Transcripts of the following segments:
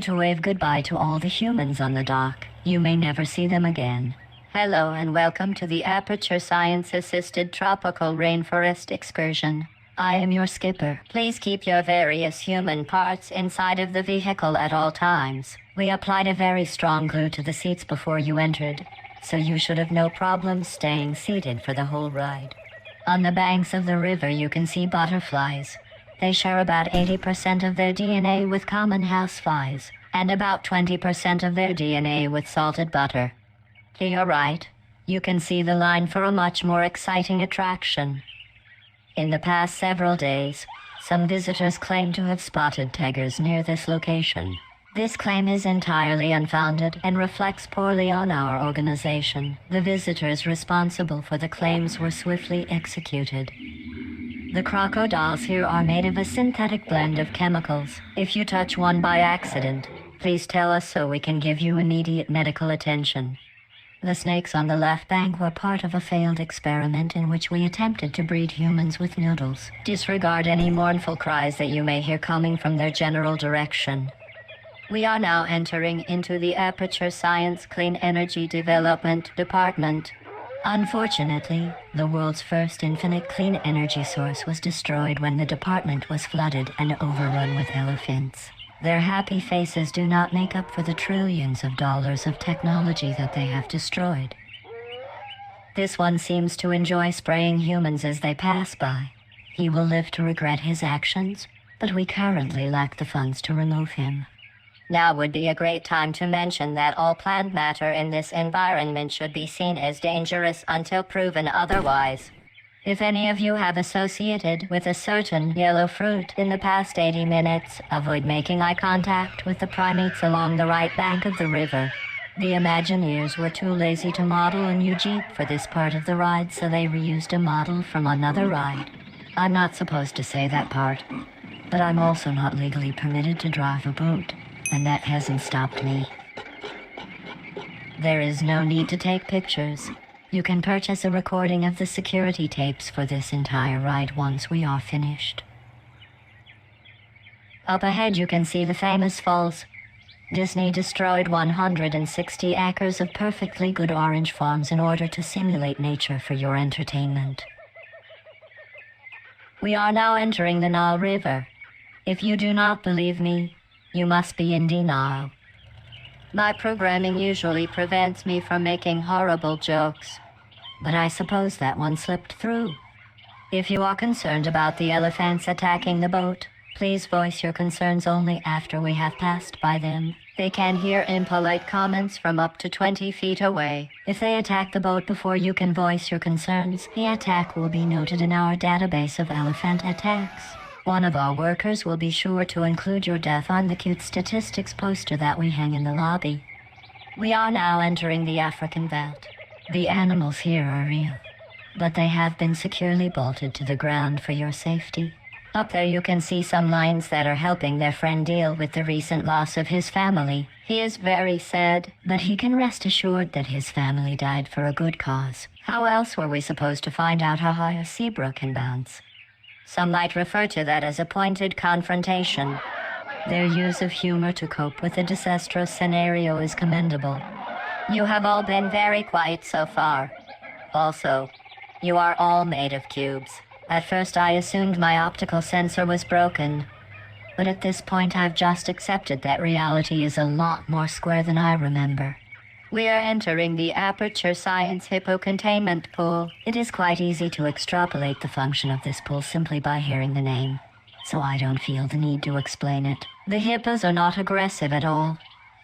To wave goodbye to all the humans on the dock. You may never see them again. Hello and welcome to the Aperture Science-Assisted Tropical Rainforest Excursion. I am your skipper. Please keep your various human parts inside of the vehicle at all times. We applied a very strong glue to the seats before you entered, so you should have no problem staying seated for the whole ride. On the banks of the river you can see butterflies. They share about 80% of their DNA with common houseflies, and about 20% of their DNA with salted butter. To your right, you can see the line for a much more exciting attraction. In the past several days, some visitors claim to have spotted tigers near this location. This claim is entirely unfounded and reflects poorly on our organization. The visitors responsible for the claims were swiftly executed. The crocodiles here are made of a synthetic blend of chemicals. If you touch one by accident, please tell us so we can give you immediate medical attention. The snakes on the left bank were part of a failed experiment in which we attempted to breed humans with noodles. Disregard any mournful cries that you may hear coming from their general direction. We are now entering into the Aperture Science Clean Energy Development Department. Unfortunately, the world's first infinite clean energy source was destroyed when the department was flooded and overrun with elephants. Their happy faces do not make up for the trillions of dollars of technology that they have destroyed. This one seems to enjoy spraying humans as they pass by. He will live to regret his actions, but we currently lack the funds to remove him. Now would be a great time to mention that all plant matter in this environment should be seen as dangerous until proven otherwise. If any of you have associated with a certain yellow fruit in the past 80 minutes, avoid making eye contact with the primates along the right bank of the river. The Imagineers were too lazy to model a new Jeep for this part of the ride, so they reused a model from another ride. I'm not supposed to say that part, but I'm also not legally permitted to drive a boat, and that hasn't stopped me. There is no need to take pictures. You can purchase a recording of the security tapes for this entire ride once we are finished. Up ahead you can see the famous falls. Disney destroyed 160 acres of perfectly good orange farms in order to simulate nature for your entertainment. We are now entering the Nile River. If you do not believe me, you must be in denial. My programming usually prevents me from making horrible jokes, but I suppose that one slipped through. If you are concerned about the elephants attacking the boat, please voice your concerns only after we have passed by them. They can hear impolite comments from up to 20 feet away. If they attack the boat before you can voice your concerns, the attack will be noted in our database of elephant attacks. One of our workers will be sure to include your death on the cute statistics poster that we hang in the lobby. We are now entering the African belt. The animals here are real, but they have been securely bolted to the ground for your safety. Up there you can see some lions that are helping their friend deal with the recent loss of his family. He is very sad, but he can rest assured that his family died for a good cause. How else were we supposed to find out how high a zebra can bounce? Some might refer to that as a pointed confrontation. Their use of humor to cope with a disastrous scenario is commendable. You have all been very quiet so far. Also, you are all made of cubes. At first I assumed my optical sensor was broken, but at this point I've just accepted that reality is a lot more square than I remember. We are entering the Aperture Science Hippo Containment Pool. It is quite easy to extrapolate the function of this pool simply by hearing the name, so I don't feel the need to explain it. The hippos are not aggressive at all,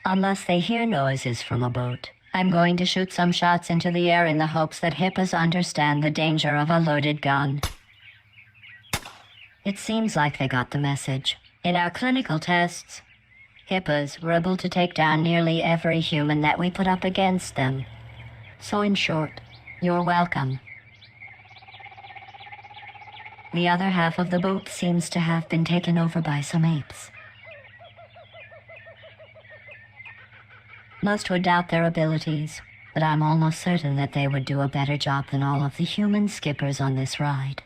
unless they hear noises from a boat. I'm going to shoot some shots into the air in the hopes that hippos understand the danger of a loaded gun. It seems like they got the message. In our clinical tests, hippos were able to take down nearly every human that we put up against them. So in short, you're welcome. The other half of the boat seems to have been taken over by some apes. Most would doubt their abilities, but I'm almost certain that they would do a better job than all of the human skippers on this ride.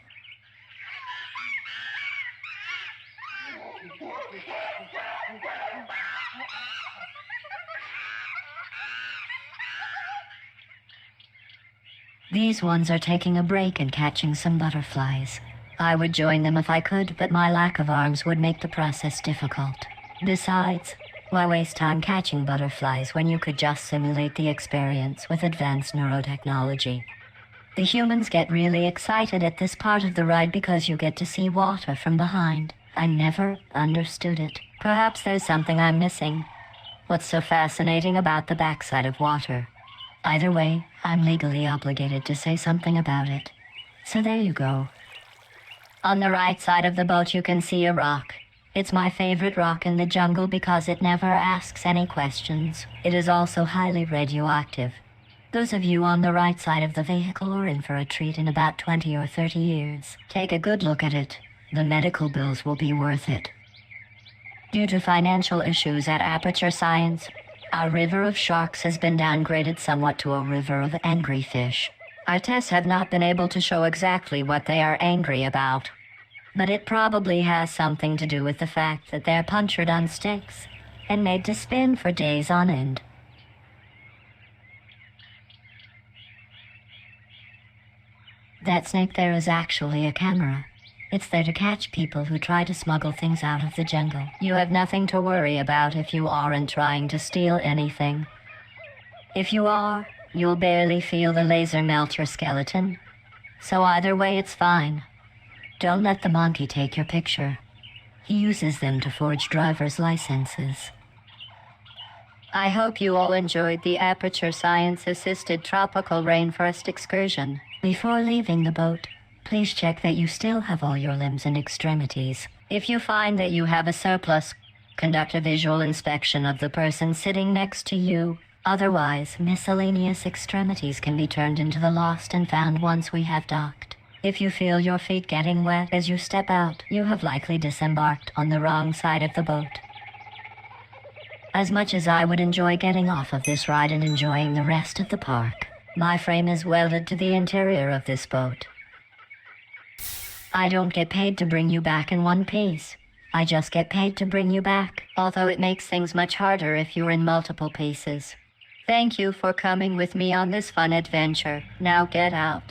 These ones are taking a break and catching some butterflies. I would join them if I could, but my lack of arms would make the process difficult. Besides, why waste time catching butterflies when you could just simulate the experience with advanced neurotechnology? The humans get really excited at this part of the ride because you get to see water from behind. I never understood it. Perhaps there's something I'm missing. What's so fascinating about the backside of water? Either way, I'm legally obligated to say something about it. So there you go. On the right side of the boat you can see a rock. It's my favorite rock in the jungle because it never asks any questions. It is also highly radioactive. Those of you on the right side of the vehicle are in for a treat in about 20 or 30 years. Take a good look at it. The medical bills will be worth it. Due to financial issues at Aperture Science, our river of sharks has been downgraded somewhat to a river of angry fish. Our tests have not been able to show exactly what they are angry about, but it probably has something to do with the fact that they're punctured on sticks and made to spin for days on end. That snake there is actually a camera. It's there to catch people who try to smuggle things out of the jungle. You have nothing to worry about if you aren't trying to steal anything. If you are, you'll barely feel the laser melt your skeleton. So either way, it's fine. Don't let the monkey take your picture. He uses them to forge driver's licenses. I hope you all enjoyed the Aperture Science-assisted tropical rainforest excursion. Before leaving the boat, please check that you still have all your limbs and extremities. If you find that you have a surplus, conduct a visual inspection of the person sitting next to you. Otherwise, miscellaneous extremities can be turned into the lost and found once we have docked. If you feel your feet getting wet as you step out, you have likely disembarked on the wrong side of the boat. As much as I would enjoy getting off of this ride and enjoying the rest of the park, my frame is welded to the interior of this boat. I don't get paid to bring you back in one piece. I just get paid to bring you back, although it makes things much harder if you're in multiple pieces. Thank you for coming with me on this fun adventure. Now get out.